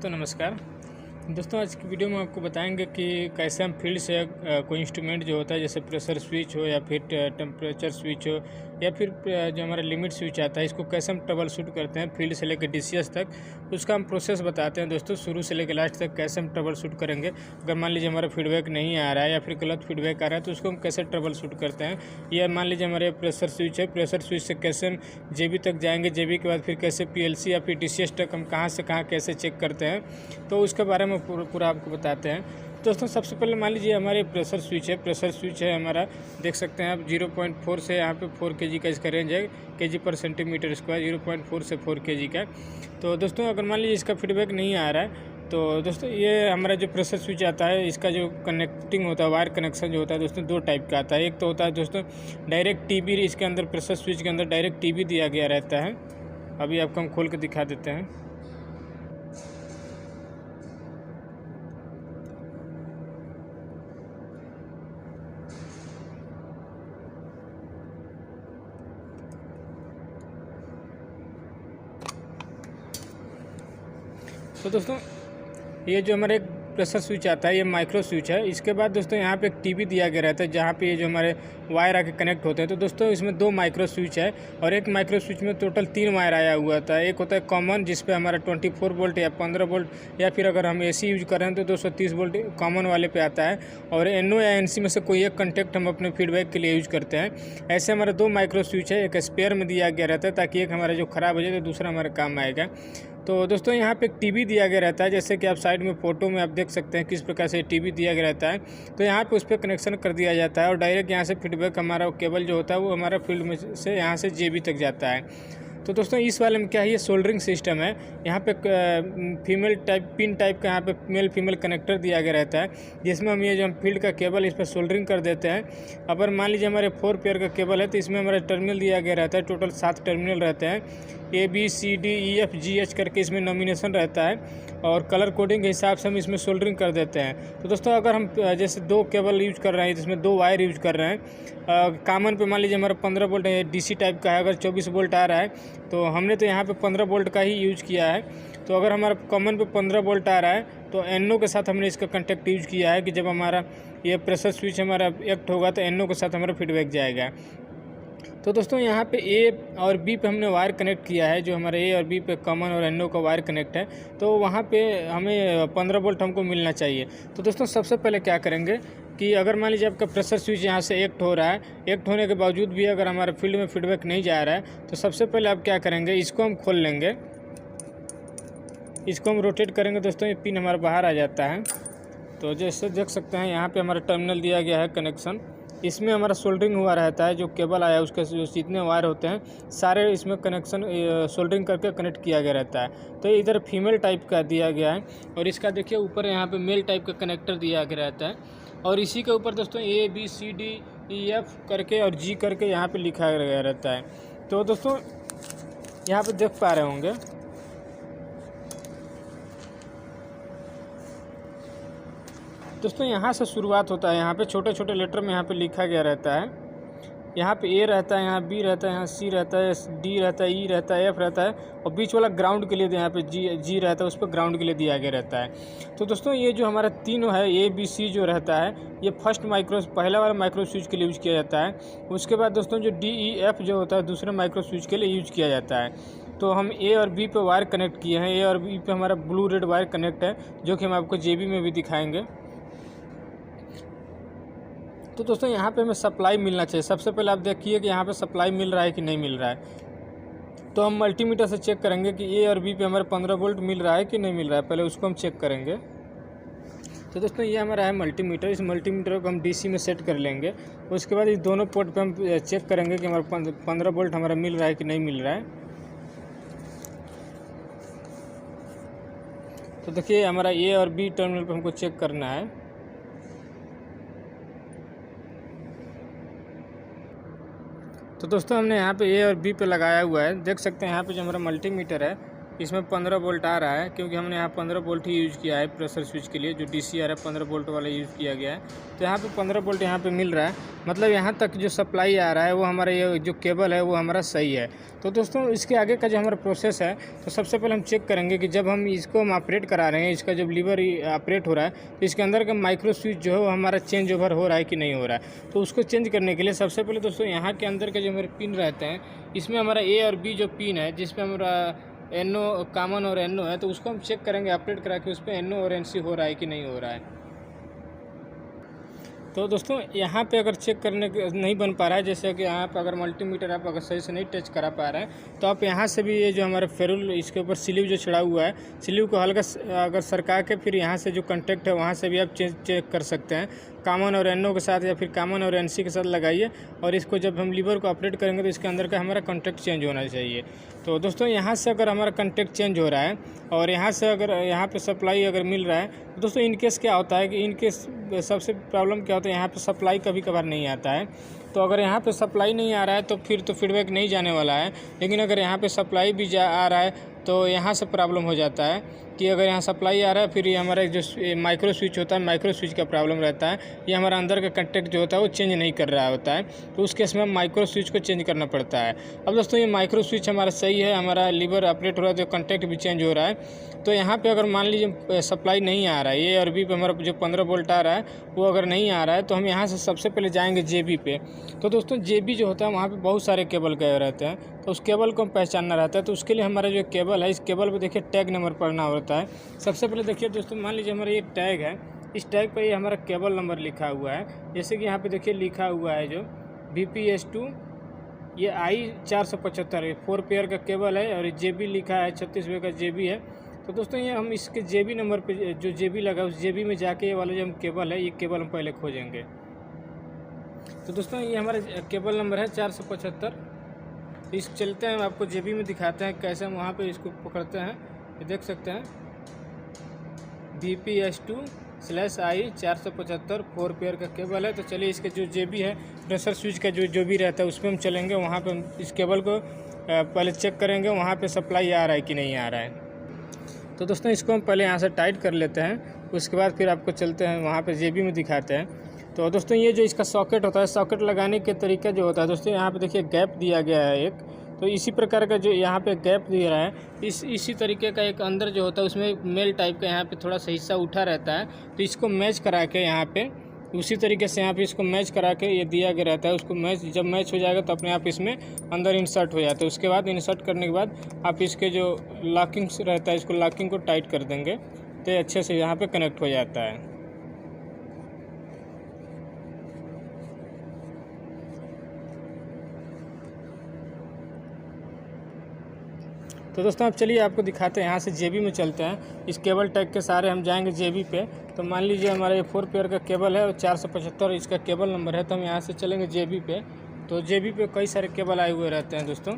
दोस्तों नमस्कार। दोस्तों आज की वीडियो में आपको बताएंगे कि कैसे हम फील्ड से कोई इंस्ट्रूमेंट जो होता है जैसे प्रेशर स्विच हो या फिर टेम्परेचर स्विच हो या फिर जो हमारा लिमिट स्विच आता है, इसको कैसे हम ट्रबल शूट करते हैं फील्ड से लेकर डीसीएस तक। उसका हम प्रोसेस बताते हैं दोस्तों, शुरू से लेकर लास्ट तक कैसे हम ट्रबल शूट करेंगे। अगर मान लीजिए हमारा फीडबैक नहीं आ रहा है या फिर गलत फीडबैक आ रहा है तो उसको हम कैसे ट्रबल शूट करते हैं। या मान लीजिए हमारे प्रेशर स्विच है, प्रेशर स्विच से कैसे हम जेबी तक जाएंगे, जेबी के बाद फिर कैसे पीएलसी या फिर डीसीएस तक हम कहाँ से कहाँ कैसे चेक करते हैं, तो उसके बारे में पूरा आपको बताते हैं। दोस्तों सबसे पहले मान लीजिए हमारे प्रेशर स्विच है हमारा, देख सकते हैं आप 0.4 से यहाँ पे 4 kg का इसका रेंज है, kg पर सेंटीमीटर स्क्वायर, 0.4 से 4 kg का। तो दोस्तों अगर मान लीजिए इसका फीडबैक नहीं आ रहा है तो दोस्तों ये हमारा जो प्रेशर स्विच आता है, इसका जो कनेक्टिंग होता है, वायर कनेक्शन जो होता है दोस्तों, दो टाइप का आता है। एक तो होता है दोस्तों डायरेक्ट टीबी, इसके अंदर प्रेशर स्विच के अंदर डायरेक्ट टीबी दिया गया रहता है। अभी आपको हम खोल के दिखा देते हैं। तो दोस्तों ये जो हमारे प्रेशर स्विच आता है ये माइक्रो स्विच है। इसके बाद दोस्तों यहाँ पे एक टीवी दिया गया रहता है जहाँ पे ये जो हमारे वायर आके कनेक्ट होते हैं। तो दोस्तों इसमें दो माइक्रो स्विच है और एक माइक्रो स्विच में टोटल 3 वायर आया हुआ था। एक होता है कॉमन जिस पे हमारा 24 वोल्ट या 15 वोल्ट या फिर अगर हम एसी यूज कर रहे हैं तो 230 वोल्ट कॉमन वाले पे आता है। और एनओ या एनसी में से कोई एक कंटेक्ट हम अपने फीडबैक के लिए यूज करते हैं। ऐसे हमारे 2 माइक्रो स्विच है, एक स्पेयर में दिया गया रहता है ताकि एक हमारा जो ख़राब हो जाए तो दूसरा हमारे काम आएगा। तो दोस्तों यहाँ पे एक टीवी दिया गया रहता है, जैसे कि आप साइड में फ़ोटो में आप देख सकते हैं किस प्रकार से टीवी दिया गया रहता है। तो यहाँ पे उस पर कनेक्शन कर दिया जाता है और डायरेक्ट यहाँ से फीडबैक हमारा केबल जो होता है वो हमारा फील्ड में से यहाँ से जेबी तक जाता है। तो दोस्तों इस वाले में क्या है, ये सोल्डरिंग सिस्टम है। यहाँ पे फीमेल टाइप पिन टाइप का यहाँ पे मेल फीमेल कनेक्टर दिया गया रहता है, जिसमें हम ये जो हम फील्ड का केबल इस पर सोल्डरिंग कर देते हैं। अगर मान लीजिए हमारे 4 पेयर का केबल है तो इसमें हमारा टर्मिनल दिया गया रहता है, टोटल 7 टर्मिनल रहते हैं। ABCDEFGH करके इसमें नॉमिनेशन रहता है और कलर कोडिंग के हिसाब से हम इसमें सोल्डरिंग कर देते हैं। तो दोस्तों अगर हम जैसे 2 केबल यूज कर रहे हैं जिसमें 2 वायर यूज कर रहे हैं, कॉमन पे मान लीजिए हमारा 15 वोल्ट है, डीसी टाइप का है, अगर 24 वोल्ट आ रहा है तो हमने तो यहाँ पे 15 वोल्ट का ही यूज किया है। तो अगर हमारा कॉमन पे 15 वोल्ट आ रहा है तो एनओ के साथ हमने इसका कंटेक्ट यूज किया है कि जब हमारा ये प्रेशर स्विच हमारा एक्ट होगा तो एनओ के साथ हमारा फीडबैक जाएगा। तो दोस्तों यहाँ पे ए और बी पे हमने वायर कनेक्ट किया है, जो हमारे ए और बी पे कॉमन और एनओ का वायर कनेक्ट है। तो वहाँ पे हमें 15 वोल्ट हमको मिलना चाहिए। तो दोस्तों सबसे पहले क्या करेंगे कि अगर मान लीजिए आपका प्रेशर स्विच यहाँ से एक्ट हो रहा है, एक्ट होने के बावजूद भी अगर हमारे फील्ड में फीडबैक नहीं जा रहा है तो सबसे पहले आप क्या करेंगे, इसको हम खोल लेंगे, इसको हम रोटेट करेंगे। दोस्तों ये पिन हमारा बाहर आ जाता है। तो जैसे देख सकते हैं यहाँ पे हमारा टर्मिनल दिया गया है कनेक्शन, इसमें हमारा सोल्डरिंग हुआ रहता है। जो केबल आया उसके जो जितने वायर होते हैं सारे इसमें कनेक्शन सोल्डरिंग करके कनेक्ट किया गया रहता है। तो इधर फीमेल टाइप का दिया गया है और इसका देखिए ऊपर यहाँ पे मेल टाइप का कनेक्टर दिया गया रहता है। और इसी के ऊपर दोस्तों ABCDEF करके और G करके यहाँ पे लिखा गया रहता है। तो दोस्तों यहाँ पे देख पा रहे होंगे दोस्तों, यहाँ से शुरुआत होता है। यहाँ पे छोटे छोटे लेटर में यहाँ पे लिखा गया रहता है। यहाँ पे A रहता है, यहाँ B रहता है, यहाँ C रहता है, D रहता है, E रहता है, F रहता है और बीच वाला ग्राउंड के लिए यहाँ पे G रहता है, उस पर ग्राउंड के लिए दिया गया रहता है। तो दोस्तों ये जो हमारा तीनों है ABC जो रहता है ये पहला वाला माइक्रो स्विच के लिए यूज़ किया जाता है। उसके बाद दोस्तों जो DEF जो होता है दूसरे माइक्रो स्विच के लिए यूज़ किया जाता है। तो हम A और B पे वायर कनेक्ट किए हैं। A और B पे हमारा ब्लू रेड वायर कनेक्ट है, जो कि हम आपको JB में भी दिखाएँगे। तो दोस्तों यहाँ पे हमें सप्लाई मिलना चाहिए। सबसे पहले आप देखिए कि यहाँ पे सप्लाई मिल रहा है कि नहीं मिल रहा है। तो हम मल्टीमीटर से चेक करेंगे कि ए और बी पे हमारे 15 वोल्ट मिल रहा है कि नहीं मिल रहा है, पहले उसको हम चेक करेंगे। तो दोस्तों ये हमारा है मल्टीमीटर, इस मल्टीमीटर को हम डीसी में सेट कर लेंगे। उसके बाद इस दोनों पोर्ट पर हम चेक करेंगे कि हमारा 15 वोल्ट हमारा मिल रहा है कि नहीं मिल रहा है। तो देखिए हमारा ए और बी टर्मिनल पर हमको चेक करना है। तो दोस्तों हमने यहाँ पे ए और बी पे लगाया हुआ है, देख सकते हैं यहाँ पे जो हमारा मल्टीमीटर है इसमें 15 वोल्ट आ रहा है, क्योंकि हमने यहाँ 15 वोल्ट ही यूज़ किया है प्रेशर स्विच के लिए। जो डीसी आ रहा है 15 वोल्ट वाला यूज़ किया गया है, तो यहाँ पे 15 वोल्ट यहाँ पे मिल रहा है। मतलब यहाँ तक जो सप्लाई आ रहा है वो हमारा ये जो केबल है वो हमारा सही है। तो दोस्तों इसके आगे का जो हमारा प्रोसेस है, तो सबसे पहले हम चेक करेंगे कि जब हम इसको ऑपरेट करा रहे हैं, इसका जब लीवर ऑपरेट हो रहा है, तो इसके अंदर का माइक्रो स्विच जो है वो हमारा चेंज ओवर हो रहा है कि नहीं हो रहा है। तो उसको चेंज करने के लिए सबसे पहले दोस्तों यहाँ के अंदर के जो हमारे पिन रहते हैं, इसमें हमारा ए और बी जो पिन है, जिसपे हमारा NO कॉमन और NO है, तो उसको हम चेक करेंगे ऑपरेट करा के उस पर NO और NC हो रहा है कि नहीं हो रहा है। तो दोस्तों यहाँ पे अगर चेक करने के नहीं बन पा रहा है, जैसे कि यहाँ पे अगर मल्टीमीटर आप अगर सही से नहीं टच करा पा रहे हैं, तो आप यहाँ से भी ये जो हमारे फेरुल इसके ऊपर स्लीव जो चढ़ा हुआ है, स्लीव को हल्का अगर सरका के फिर यहाँ से जो कंटेक्ट है वहाँ से भी आप चेक कर सकते हैं। कॉमन और NO के साथ या फिर कॉमन और NC के साथ लगाइए, और इसको जब हम लीवर को ऑपरेट करेंगे तो इसके अंदर का हमारा कॉन्टैक्ट चेंज होना चाहिए। तो दोस्तों यहाँ से अगर हमारा कॉन्टैक्ट चेंज हो रहा है और यहाँ से अगर यहाँ पे सप्लाई अगर मिल रहा है, तो दोस्तों इनकेस क्या होता है कि इनकेस सबसे प्रॉब्लम क्या होता है, यहाँ पे सप्लाई कभी कभार नहीं आता है। तो अगर यहाँ पे सप्लाई नहीं आ रहा है तो फिर तो फीडबैक नहीं जाने वाला है, लेकिन अगर यहाँ पे सप्लाई भी आ रहा है तो यहाँ से प्रॉब्लम हो जाता है कि अगर यहाँ सप्लाई आ रहा है, फिर ये हमारा जो माइक्रो स्विच होता है, माइक्रो स्विच का प्रॉब्लम रहता है, ये हमारा अंदर का कंटेक्ट जो होता है वो चेंज नहीं कर रहा होता है। तो उस केस में माइक्रो स्विच को चेंज करना पड़ता है। अब दोस्तों ये माइक्रो स्विच हमारा सही है, हमारा लीवर ऑपरेट हो रहा है, तो कंटेक्ट भी चेंज हो रहा है। तो यहाँ पे अगर मान लीजिए सप्लाई नहीं आ रहा है, ये और बी पे हमारा जो 15 वोल्ट आ रहा है वो अगर नहीं आ रहा है, तो हम यहाँ से सबसे पहले जाएंगे JB पे। तो दोस्तों JB जो होता है वहाँ पे बहुत सारे केबल गए रहते हैं, तो उस केबल को हम पहचानना रहता है। तो उसके लिए हमारा जो केबल है, इस केबल पे देखिए टैग नंबर पढ़ना होता है। सबसे पहले देखिए दोस्तों, मान लीजिए हमारा ये टैग है, इस टैग पर ये हमारा केबल नंबर लिखा हुआ है। जैसे कि यहाँ पे देखिए लिखा हुआ है जो VPS2, ये I475 4 पेयर का केबल है, और JB लिखा है 36 का JB है। तो दोस्तों ये हम इसके JB नंबर पे जो JB लगा उस JB में जाके ये वाला जो हम केबल है, ये केबल हम पहले खोजेंगे। तो दोस्तों ये हमारा केबल नंबर है 475। इस चलते हैं, आपको JB में दिखाते हैं कैसे हम वहाँ पे इसको पकड़ते हैं। ये देख सकते हैं VPS2/I 475 4 पेयर का केबल है। तो चलिए इसके जो JB है, प्रेशर स्विच का जो भी रहता है उस पर हम चलेंगे, वहाँ पे हम इस केबल को पहले चेक करेंगे वहाँ पे सप्लाई आ रहा है कि नहीं आ रहा है। तो दोस्तों इसको हम पहले यहाँ से टाइट कर लेते हैं, उसके बाद फिर आपको चलते हैं वहाँ पे JB में दिखाते हैं। तो दोस्तों ये जो इसका सॉकेट होता है, सॉकेट लगाने के तरीका जो होता है दोस्तों, यहाँ पे देखिए गैप दिया गया है एक। तो इसी प्रकार का जो यहाँ पे गैप दिया रहा है, इसी तरीके का एक अंदर जो होता है उसमें मेल टाइप का यहाँ पे थोड़ा सा हिस्सा उठा रहता है। तो इसको मैच करा के यहाँ पे उसी तरीके से यहाँ पे इसको मैच करा के ये दिया गया रहता है। उसको जब मैच हो जाएगा तो अपने आप इसमें अंदर इंसर्ट हो जाता है। उसके बाद इंसर्ट करने के बाद आप इसके जो लॉकिंग रहता है, इसको लॉकिंग को टाइट कर देंगे तो ये अच्छे से यहाँ पे कनेक्ट हो जाता है। तो दोस्तों अब चलिए आपको दिखाते हैं, यहाँ से JB में चलते हैं। इस केबल टैग के सारे हम जाएंगे JB पे। तो मान लीजिए हमारा ये 4 पेयर का केबल है और 475 इसका केबल नंबर है। तो हम यहाँ से चलेंगे JB पे। तो JB पे कई सारे केबल आए हुए रहते हैं दोस्तों।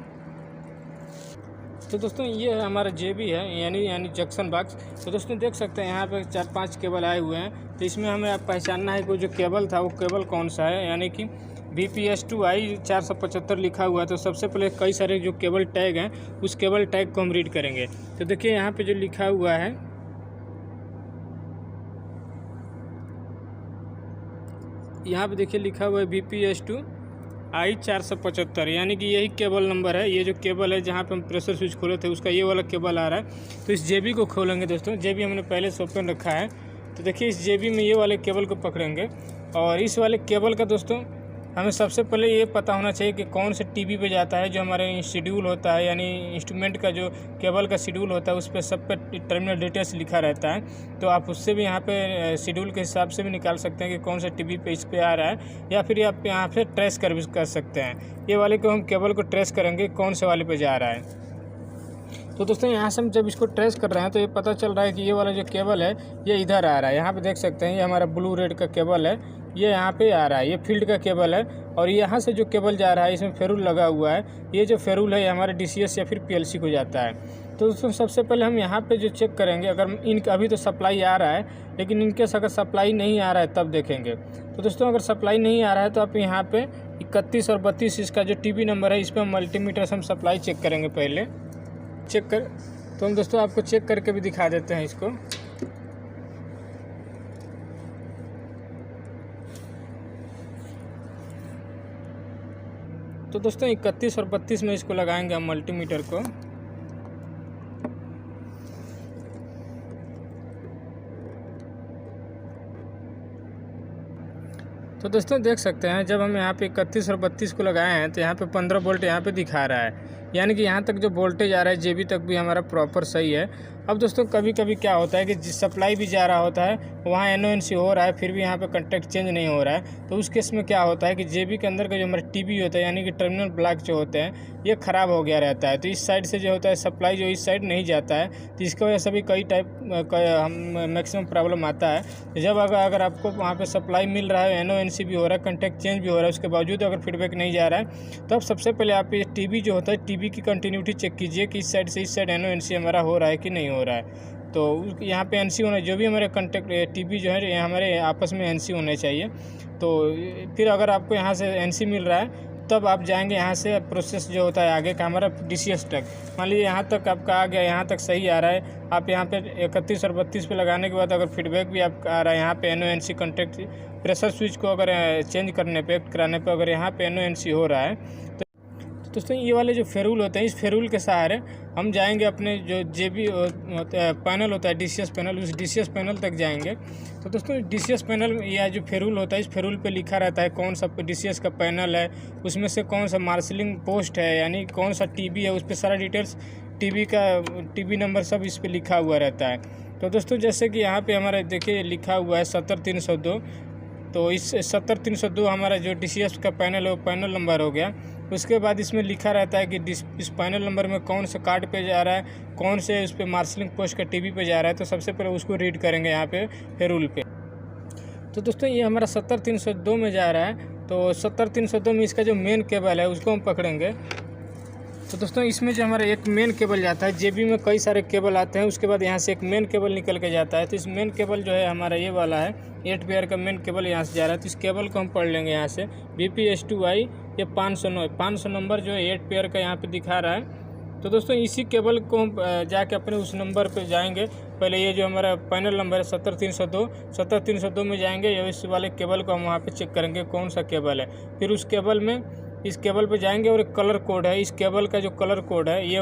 तो दोस्तों ये हमारा JB है, यानी जंक्शन बॉक्स। तो दोस्तों देख सकते हैं यहाँ पे 4-5 केबल आए हुए हैं। तो इसमें हमें पहचानना है कि जो केबल था वो केबल कौन सा है, यानी कि VPS2I 475 लिखा हुआ है। तो सबसे पहले कई सारे जो केबल टैग हैं उस केबल टैग को हम रीड करेंगे। तो देखिए यहाँ पे जो लिखा हुआ है, यहाँ पे देखिए लिखा हुआ है VPS2I 475, यानी कि यही केबल नंबर है। ये जो केबल है जहाँ पे हम प्रेशर स्विच खोले थे उसका ये वाला केबल आ रहा है। तो इस JB को खोलेंगे दोस्तों। JB हमने पहले से ओपन रखा है। तो देखिए इस JB में ये वाले केबल को पकड़ेंगे, और इस वाले केबल का दोस्तों हमें सबसे पहले ये पता होना चाहिए कि कौन से टीवी पे जाता है। जो हमारे शेड्यूल होता है, यानी इंस्ट्रूमेंट का जो केबल का शेड्यूल होता है उस पर सब पे टर्मिनल डिटेल्स लिखा रहता है। तो आप उससे भी यहाँ पे शेड्यूल के हिसाब से भी निकाल सकते हैं कि कौन सा टीवी पे इस पे आ रहा है, या फिर आप यहाँ पे ट्रेस कर सकते हैं। ये वाले को हम केबल को ट्रेस करेंगे कौन से वाले पे जा रहा है। तो दोस्तों यहाँ से हम जब इसको ट्रेस कर रहे हैं तो ये पता चल रहा है कि ये वाला जो केबल है ये इधर आ रहा है। यहाँ पे देख सकते हैं ये हमारा ब्लू रेड का केबल है, ये यहाँ पे आ रहा है। ये फील्ड का केबल है, और यहाँ से जो केबल जा रहा है इसमें फेरुल लगा हुआ है। ये जो फेरुल है ये हमारे DCS या फिर PLC को जाता है। तो दोस्तों सबसे पहले हम यहाँ पे जो चेक करेंगे, अगर अभी तो सप्लाई आ रहा है, लेकिन इनकेस अगर सप्लाई नहीं आ रहा है तब देखेंगे। तो दोस्तों अगर सप्लाई नहीं आ रहा है तो आप यहाँ पे 31 और 32 इसका जो TB नंबर है, इस पर मल्टीमीटर से हम सप्लाई चेक करेंगे। पहले तो हम दोस्तों आपको चेक करके भी दिखा देते हैं इसको। तो दोस्तों 31 और 32 में इसको लगाएंगे हम मल्टीमीटर को। तो दोस्तों देख सकते हैं जब हम यहाँ पे 31 और 32 को लगाए हैं तो यहाँ पे 15 वोल्ट यहाँ पे दिखा रहा है, यानी कि यहाँ तक जो वोल्टेज आ रहा है जेबी तक भी हमारा प्रॉपर सही है। अब दोस्तों कभी कभी क्या होता है कि जिस सप्लाई भी जा रहा होता है वहाँ NONC हो रहा है, फिर भी यहाँ पे कंटेक्ट चेंज नहीं हो रहा है। तो उस केस में क्या होता है कि जेबी के अंदर का जो हमारा टीबी होता है, यानी कि टर्मिनल ब्लॉक जो होते हैं, ये ख़राब हो गया रहता है। तो इस साइड से जो होता है सप्लाई जो इस साइड नहीं जाता है, तो इसकी वजह से भी कई टाइप हम मैक्सिमम प्रॉब्लम आता है। तो जब अगर आपको वहाँ पर सप्लाई मिल रहा है, NONC भी हो रहा है, कंटेक्ट चेंज भी हो रहा है, उसके बावजूद अगर फीडबैक नहीं जा रहा है, तब सबसे पहले आप ये टीबी जो होता है, टीबी की कंटिन्यूटी चेक कीजिए कि इस साइड से इस साइड NONC हमारा हो रहा है कि नहीं हो रहा है। तो यहाँ पे NC होना, जो भी हमारे कंटेक्ट टीबी जो है हमारे आपस में NC होने चाहिए। तो फिर अगर आपको यहाँ से NC मिल रहा है तब आप जाएंगे यहाँ से प्रोसेस जो होता है आगे का हमारा DCS तक। मान लीजिए यहाँ तक आपका आ गया, यहाँ तक सही आ रहा है, आप यहाँ पे 31 और 32 पे लगाने के बाद अगर फीडबैक भी आपका आ रहा है यहाँ पे NONC कंटेक्ट प्रेशर स्विच को अगर चेंज करने पे कराने पे अगर यहाँ पे NONC हो रहा है, तो दोस्तों ये वाले जो फेरूल होते हैं, इस फेरूल के सहारे हम जाएंगे अपने जो जेबी पैनल होता है DCS पैनल, उस DCS पैनल तक जाएंगे। तो दोस्तों DCS पैनल या जो फेरूल होता है, इस फेरूल पे लिखा रहता है कौन सा DCS का पैनल है, उसमें से कौन सा मार्शलिंग पोस्ट है, यानी कौन सा टीबी है, उस पर सारा डिटेल्स टीबी नंबर सब इस पर लिखा हुआ रहता है। तो दोस्तों जैसे कि यहाँ पे हमारा देखिए लिखा हुआ है 70302, तो इस 70302 हमारा जो DCS का पैनल है वो पैनल नंबर हो गया। उसके बाद इसमें लिखा रहता है कि इस पैनल नंबर में कौन सा कार्ड पे जा रहा है, कौन से उस पर मार्शलिंग पोस्ट का टीबी पे जा रहा है। तो सबसे पहले उसको रीड करेंगे यहाँ पे फेरूल पे। तो दोस्तों ये हमारा 70302 में जा रहा है, तो 70302 में इसका जो मेन केबल है उसको हम पकड़ेंगे। तो दोस्तों इसमें जो हमारा एक मेन केबल जाता है, जेबी में कई सारे केबल आते हैं, उसके बाद यहाँ से एक मेन केबल निकल के जाता है। तो इस मेन केबल जो है हमारा ये वाला है, 8 पेयर का मेन केबल यहाँ से जा रहा है। तो इस केबल को हम पढ़ लेंगे यहाँ से BPS2I, ये 509 नंबर जो है 8 पेयर का यहाँ पे दिखा रहा है। तो दोस्तों इसी केबल को हम जाके अपने उस नंबर पे जाएंगे। पहले ये जो हमारा पैनल नंबर है 70302 में जाएंगे, या इस वाले केबल को हम वहाँ पे चेक करेंगे कौन सा केबल है। फिर उस केबल में इस केबल पे जाएंगे और एक कलर कोड है, इस केबल का जो कलर कोड है ये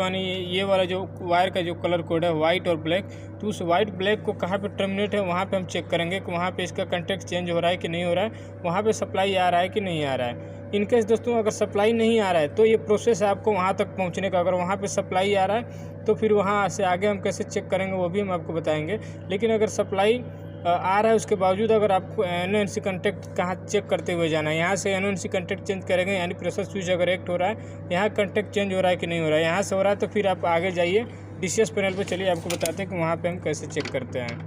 वाला जो वायर का जो कलर कोड है वाइट और ब्लैक, तो उस वाइट ब्लैक को कहाँ पे टर्मिनेट है वहाँ पे हम चेक करेंगे कि वहाँ पे इसका कंटेक्ट चेंज हो रहा है कि नहीं हो रहा है, वहाँ पे सप्लाई आ रहा है कि नहीं आ रहा है। इनकेस दोस्तों अगर सप्लाई नहीं आ रहा है तो ये प्रोसेस है आपको वहाँ तक पहुँचने का। अगर वहाँ पे सप्लाई आ रहा है तो फिर वहाँ से आगे हम कैसे चेक करेंगे वो भी हम आपको बताएंगे। लेकिन अगर सप्लाई आ रहा है उसके बावजूद अगर आपको NONC कंटेक्ट कहाँ चेक करते हुए जाना है, यहाँ से NONC कंटेक्ट चेंज करेंगे, यानी प्रेशर स्विच अगर एक्ट हो रहा है, यहाँ कंटेक्ट चेंज हो रहा है कि नहीं हो रहा है, यहाँ से हो रहा है तो फिर आप आगे जाइए DCS पैनल पे चलिए, आपको बताते हैं कि वहाँ पे हम कैसे चेक करते हैं।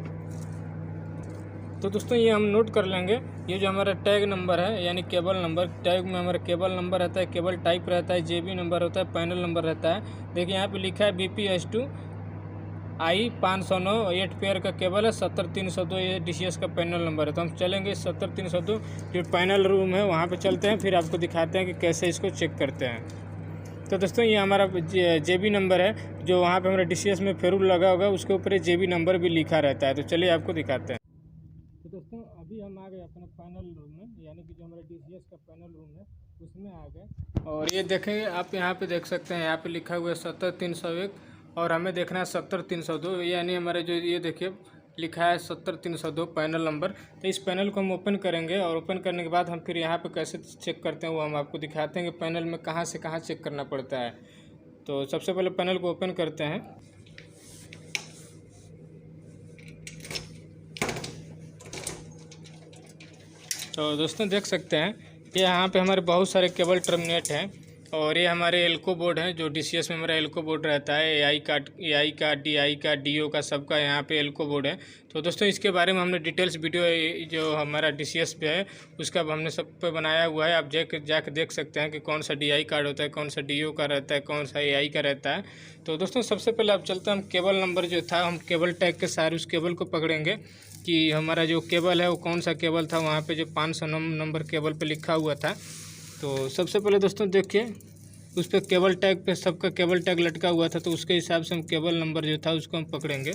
तो दोस्तों ये हम नोट कर लेंगे, ये जो हमारा टैग नंबर है यानी केबल नंबर, टैग में हमारा केबल नंबर रहता है, केबल टाइप रहता है, जेबी नंबर होता है, पैनल नंबर रहता है। देखिए यहाँ पे लिखा है BPS2I 509, 8 पेयर का केबल है, 70302 ये DCS का पैनल नंबर है। तो हम चलेंगे 70302 जो पैनल रूम है वहाँ पे चलते हैं, फिर आपको दिखाते हैं कि कैसे इसको चेक करते हैं। तो दोस्तों ये हमारा जेबी नंबर है, जो वहाँ पे हमारा DCS में फेरूल लगा होगा उसके ऊपर ये जेबी नंबर भी लिखा रहता है। तो चलिए आपको दिखाते हैं। तो दोस्तों अभी हम आ गए अपने पैनल रूम में, यानी कि जो हमारा DCS का पैनल रूम है उसमें आ गए, और ये देखेंगे आप यहाँ पे देख सकते हैं, यहाँ पे लिखा हुआ है 70301 और हमें देखना है 70302, यानी हमारे जो ये देखिए लिखा है 70302 पैनल नंबर। तो इस पैनल को हम ओपन करेंगे, और ओपन करने के बाद हम फिर यहाँ पे कैसे चेक करते हैं वो हम आपको दिखाते हैं कि पैनल में कहाँ से कहाँ चेक करना पड़ता है। तो सबसे पहले पैनल को ओपन करते हैं। तो दोस्तों देख सकते हैं ये यहाँ पे हमारे बहुत सारे केबल टर्मिनेट हैं, और ये हमारे एल्को बोर्ड है, जो DCS में हमारा एल्को बोर्ड रहता है, AI का DI का DO का सबका यहाँ पे एल्को बोर्ड है। तो दोस्तों इसके बारे में हमने डिटेल्स वीडियो जो हमारा DCS पे है उसका हमने सब पे बनाया हुआ है, आप जाके देख सकते हैं कि कौन सा DI कार्ड होता है, कौन सा DO का रहता है, कौन सा AI का रहता है। तो दोस्तों सबसे पहले आप चलते हैं, हम केबल नंबर जो था हम केबल टैग के सारे उस केबल को पकड़ेंगे कि हमारा जो केबल है वो कौन सा केबल था, वहाँ पे जो 509 नंबर केबल पे लिखा हुआ था। तो सबसे पहले दोस्तों देखिए उस पर केबल टैग पे सबका केबल टैग लटका हुआ था, तो उसके हिसाब से हम केबल नंबर जो था उसको हम पकड़ेंगे।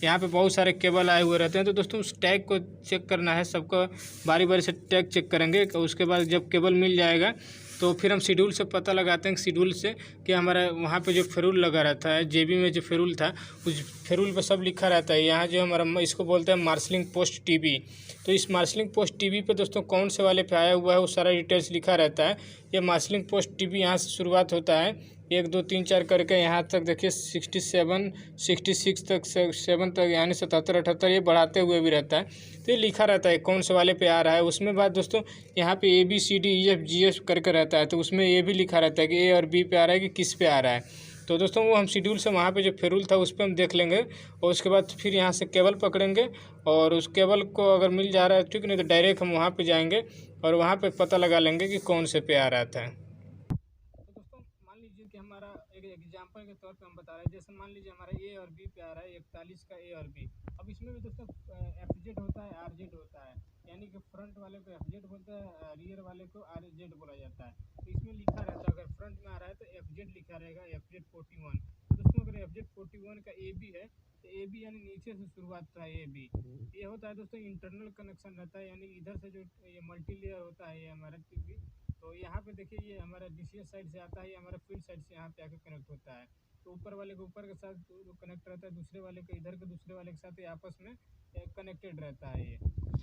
यहाँ पे बहुत सारे केबल आए हुए रहते हैं, तो दोस्तों उस टैग को चेक करना है, सबका बारी बारी से टैग चेक करेंगे। उसके बाद जब केबल मिल जाएगा तो फिर हम शेड्यूल से पता लगाते हैं, शेड्यूल से कि हमारा वहाँ पे जो फेरूल लगा रहता है, जेबी में जो फेरूल था उस फेरूल पे सब लिखा रहता है। यहाँ जो हमारा इसको बोलते हैं मार्शलिंग पोस्ट टीबी, तो इस मार्शलिंग पोस्ट टीबी पे दोस्तों कौन से वाले पे आया हुआ है वो सारा डिटेल्स लिखा रहता है। ये मार्शलिंग पोस्ट टीबी यहाँ से शुरुआत होता है, 1 2 3 4 करके यहाँ तक देखिए 67 66 तक 7 तक, यानी 77 78 ये बढ़ाते हुए भी रहता है। तो ये लिखा रहता है कौन से वाले पे आ रहा है। उसमें बाद दोस्तों यहाँ पे ABCDEFGH करके रहता है, तो उसमें ये भी लिखा रहता है कि ए और बी पे आ रहा है कि किस पे आ रहा है। तो दोस्तों वो हम शेड्यूल से वहाँ पे जो फेरूल था उस पर हम देख लेंगे, और उसके बाद फिर यहाँ से केबल पकड़ेंगे, और उस केबल को अगर मिल जा रहा है ठीक, नहीं तो डायरेक्ट हम वहाँ पे जाएंगे और वहाँ पे पता लगा लेंगे कि कौन से पे आ रहा था। तो दोस्तों मान लीजिए कि हमारा एक एग्जांपल के तौर पे हम बता रहे हैं, जैसे मान लीजिए हमारा ए और बी पे आ रहा है 41 का ए और बी। अब इसमें भी दोस्तों FZ होता है, RZ होता है, यानी कि फ्रंट वाले को FZ बोलते हैं, रियर वाले को RZ बोला जाता है। तो इसमें लिखा रहता है, अगर फ्रंट में आ रहा है तो FZ लिखा रहेगा, FZ 41। दोस्तों अगर FZ 41 का AB है तो AB यानी नीचे से शुरुआत का AB। ये होता है दोस्तों इंटरनल कनेक्शन रहता है, यानी इधर से जो ये मल्टी लेयर होता है ये हमारा टीवी, तो यहाँ पे देखिए ये हमारा DCS साइड से आता है, ये हमारा फील्ड साइड से यहाँ पे आके कनेक्ट होता है। तो ऊपर वाले को ऊपर के साथ कनेक्ट रहता है, दूसरे वाले को इधर के दूसरे वाले के साथ ये आपस में कनेक्टेड रहता है ये।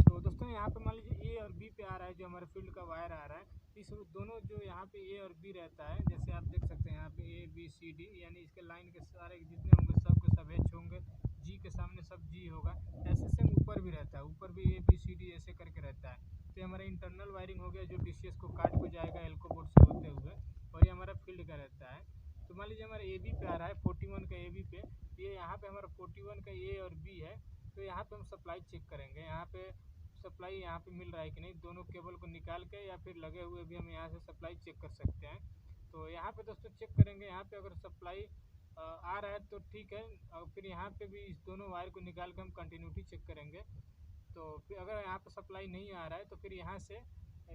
तो दोस्तों यहाँ पे मान लीजिए ए और बी पे आ रहा है, जो हमारे फील्ड का वायर आ रहा है, इस दोनों जो यहाँ पे ए और बी रहता है, जैसे आप देख सकते हैं यहाँ पे ABCD, यानी इसके लाइन के सारे जितने होंगे सब के सब H होंगे, G के सामने सब G होगा। ऐसे सेम ऊपर भी रहता है, ऊपर भी ABCD ऐसे करके रहता है। तो हमारा इंटरनल वायरिंग हो गया जो DCS को काट को जाएगा एल्को बोर्ड से होते हुए, और ये हमारा फील्ड का रहता है। तो मान लीजिए हमारा AB पे आ रहा है 41 का AB पे, ये यहाँ पे हमारा 41 का A और B है। तो यहाँ पे हम सप्लाई चेक करेंगे, यहाँ पे सप्लाई यहाँ पे मिल रहा है कि नहीं, दोनों केबल को निकाल के या फिर लगे हुए भी हम यहाँ से सप्लाई चेक कर सकते हैं। तो यहाँ पे दोस्तों चेक करेंगे, यहाँ पे अगर सप्लाई आ रहा है तो ठीक है, और फिर यहाँ पे भी इस दोनों वायर को निकाल के हम कंटिन्यूटी चेक करेंगे। तो फिर अगर यहाँ पे सप्लाई नहीं आ रहा है तो फिर यहाँ से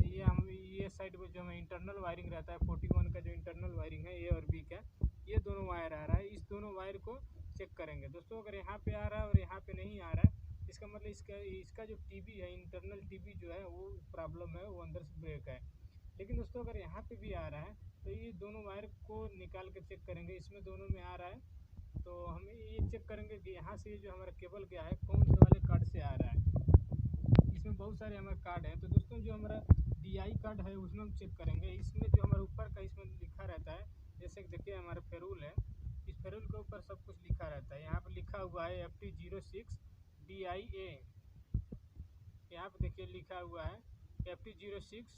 ये साइड को जो हमें इंटरनल वायरिंग रहता है 41 का जो इंटरनल वायरिंग है ए और बी का, ये दोनों वायर आ रहा है, इस दोनों वायर को चेक करेंगे। दोस्तों अगर यहाँ पे आ रहा है और यहाँ पे नहीं आ रहा है, इसका मतलब इसका जो टीबी है, इंटरनल टीबी जो है वो प्रॉब्लम है, वो अंदर से ब्रेक है। लेकिन दोस्तों अगर यहाँ पे भी आ रहा है तो ये दोनों वायर को निकाल के चेक करेंगे, इसमें दोनों में आ रहा है तो हम ये चेक करेंगे कि यहाँ से जो हमारा केबल गया है कौन से वाले कार्ड से आ रहा है। इसमें बहुत सारे हमारे कार्ड हैं, तो दोस्तों जो हमारा DI कार्ड है उसमें हम चेक करेंगे। इसमें जो हमारे ऊपर का इसमें लिखा रहता है, जैसे कि देखिए हमारा फेरूल है, इस फेरूल के ऊपर सब कुछ लिखा रहता है। यहाँ पर लिखा हुआ है FT06 DIA, यहाँ पे देखिए लिखा हुआ है FT06,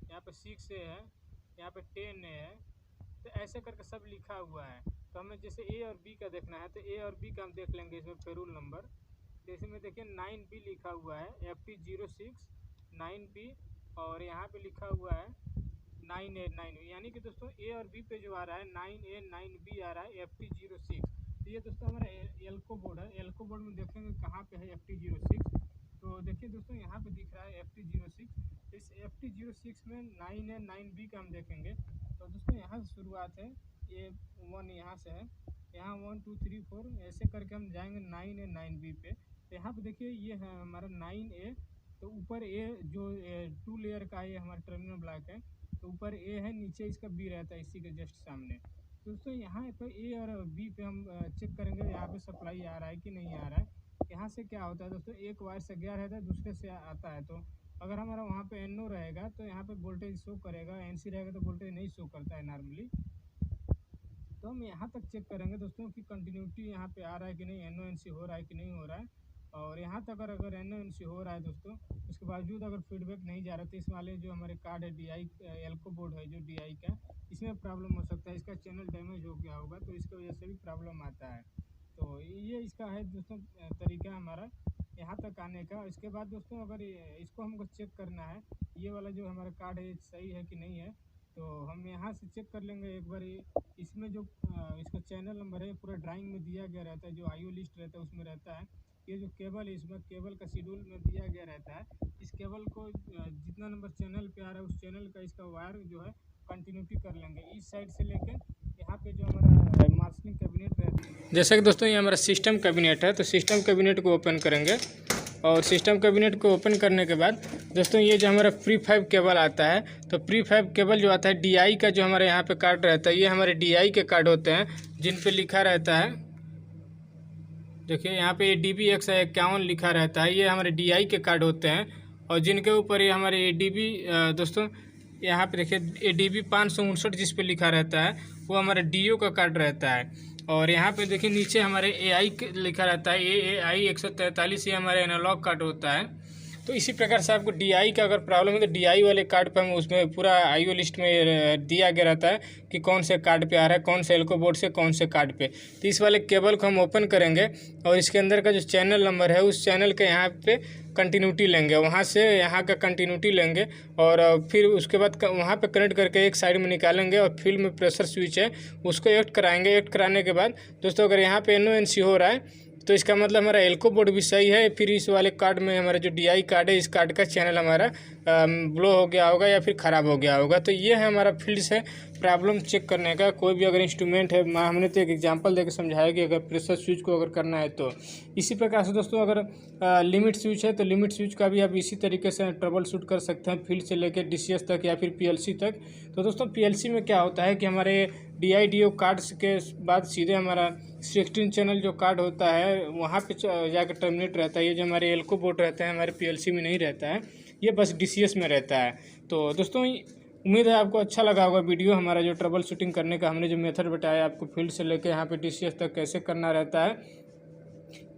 यहाँ पे 6A है, यहाँ पे 10A है, तो ऐसे करके सब लिखा हुआ है। तो हमें जैसे ए और बी का देखना है तो ए और बी का हम देख लेंगे इसमें फेरूल नंबर। जैसे में देखिए 9B लिखा हुआ है FT06 9B, और यहाँ पे लिखा हुआ है 9A 9B, यानी कि दोस्तों ए और बी पे जो आ रहा है 9A 9B आ रहा है FT06। तो ये दोस्तों हमारा एल्को बोर्ड है, एल्को बोर्ड में देखेंगे कहाँ पे है FT06। तो देखिए दोस्तों यहाँ पे दिख रहा है FT06, इस FT06 में 9A 9B का हम देखेंगे। तो दोस्तों यहाँ से शुरुआत है, ये 1 यहाँ से है, यहाँ 1 2 3 4 ऐसे करके हम जाएंगे 9A 9B पे। तो यहाँ पे देखिए ये है हमारा 9A, तो ऊपर ए जो 2 लेयर का ये हमारा टर्मिनल ब्लॉक है, तो ऊपर ए है, नीचे इसका बी रहता है इसी के जस्ट सामने। तो दोस्तों यहाँ पर ए और बी पे हम चेक करेंगे यहाँ पे सप्लाई आ रहा है कि नहीं आ रहा है। यहाँ से क्या होता है दोस्तों, एक वायर से गया रहता है, दूसरे से आता है, तो अगर हमारा वहाँ पे NO रहेगा तो यहाँ पे वोल्टेज शो करेगा, NC रहेगा तो वोल्टेज नहीं शो करता है नॉर्मली। तो हम यहाँ तक चेक करेंगे दोस्तों कि कंटिन्यूटी यहाँ पे आ रहा है कि नहीं, NO NC हो रहा है कि नहीं हो रहा है। और यहाँ तक अगर NO NC हो रहा है दोस्तों, उसके बावजूद अगर फीडबैक नहीं जा रहा तो इस वाले जो हमारे कार्ड है DI एल्को बोर्ड है जो DI का, इसमें प्रॉब्लम हो सकता है, इसका चैनल डैमेज हो गया होगा, तो इसकी वजह से भी प्रॉब्लम आता है। तो ये इसका है दोस्तों तरीका हमारा यहाँ तक आने का। इसके बाद दोस्तों अगर इसको हमको चेक करना है, ये वाला जो हमारा कार्ड है सही है कि नहीं है, तो हम यहाँ से चेक कर लेंगे एक बार। इसमें जो इसका चैनल नंबर है पूरा ड्राइंग में दिया गया रहता है, जो IO लिस्ट रहता है उसमें रहता है। ये जो केबल है इसमें केबल का शेड्यूल में दिया गया रहता है, इस केबल को जितना नंबर चैनल पे आ रहा है उस चैनल का इसका वायर जो है कंटिन्यूटी कर लेंगे इस साइड से लेके यहाँ पे जो हमारा मार्शलिंग कैबिनेट है। जैसा कि दोस्तों ये हमारा सिस्टम कैबिनेट है, तो सिस्टम कैबिनेट को ओपन करेंगे और सिस्टम कैबिनेट को ओपन करने के बाद दोस्तों ये जो हमारा प्री फैब केबल आता है, तो प्री फैब केबल जो आता है DI का जो हमारे यहाँ पे कार्ड रहता है, ये हमारे DI के कार्ड होते हैं जिन पे लिखा रहता है, देखिए यहाँ पे DB151 लिखा रहता है, ये हमारे DI के कार्ड होते हैं। और जिनके ऊपर ये हमारे ADB दोस्तों यहाँ पे देखिए ADB 559 जिस पे लिखा रहता है वो हमारा DO का कार्ड रहता है। और यहाँ पे देखिए नीचे हमारे AI लिखा रहता है, AI 143 ये हमारे एनालॉग कार्ड होता है। तो इसी प्रकार से आपको DI का अगर प्रॉब्लम है तो DI वाले कार्ड पे हम उसमें पूरा IO लिस्ट में दिया गया रहता है कि कौन से कार्ड पे आ रहा है, कौन से एल्को बोर्ड से कौन से कार्ड पे। तो इस वाले केबल को हम ओपन करेंगे और इसके अंदर का जो चैनल नंबर है उस चैनल के यहाँ पे कंटिन्यूटी लेंगे, वहाँ से यहाँ का कंटिन्यूटी लेंगे और फिर उसके बाद वहाँ पे कनेक्ट करके एक साइड में निकालेंगे और फील्ड में प्रेशर स्विच है उसको एक्ट कराएंगे। एक्ट कराने के बाद दोस्तों अगर यहाँ पे NONC हो रहा है तो इसका मतलब हमारा एल्को बोर्ड भी सही है। फिर इस वाले कार्ड में हमारा जो DI कार्ड है, इस कार्ड का चैनल हमारा ब्लो हो गया होगा या फिर ख़राब हो गया होगा। तो ये है हमारा फील्ड से प्रॉब्लम चेक करने का। कोई भी अगर इंस्ट्रूमेंट है, हमने तो एक एग्जांपल देकर समझाया कि अगर प्रेशर स्विच को अगर करना है तो इसी प्रकार से दोस्तों अगर लिमिट स्विच है तो लिमिट स्विच का भी आप इसी तरीके से ट्रबल शूट कर सकते हैं, फील्ड से लेकर DCS तक या फिर PLC तक। तो दोस्तों PLC में क्या होता है कि हमारे DI/DO कार्ड्स के बाद सीधे हमारा 16 चैनल जो कार्ड होता है वहाँ पे जाकर टर्मिनेट रहता है। ये जो हमारे एल्को बोर्ड रहते हैं हमारे PLC में नहीं रहता है, ये बस DCS में रहता है। तो दोस्तों उम्मीद है आपको अच्छा लगा होगा वीडियो, हमारा जो ट्रबल शूटिंग करने का हमने जो मेथड बताया आपको फील्ड से लेकर यहाँ पे DCS तक कैसे करना रहता है।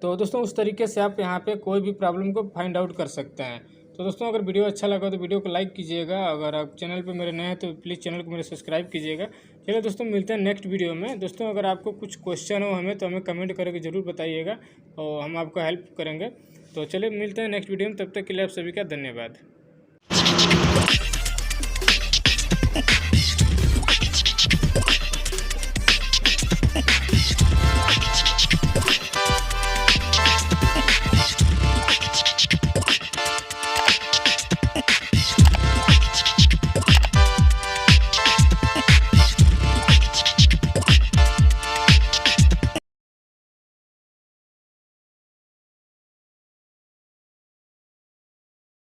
तो दोस्तों उस तरीके से आप यहाँ पे कोई भी प्रॉब्लम को फाइंड आउट कर सकते हैं। तो दोस्तों अगर वीडियो अच्छा लगा तो वीडियो को लाइक कीजिएगा, अगर आप चैनल पे मेरे नए हैं तो प्लीज़ चैनल को मेरे सब्सक्राइब कीजिएगा। चलिए दोस्तों मिलते हैं नेक्स्ट वीडियो में। दोस्तों अगर आपको कुछ क्वेश्चन हो हमें तो हमें कमेंट करके ज़रूर बताइएगा और हम आपको हेल्प करेंगे। तो चलिए मिलते हैं नेक्स्ट वीडियो में, तब तक के लिए आप सभी का धन्यवाद।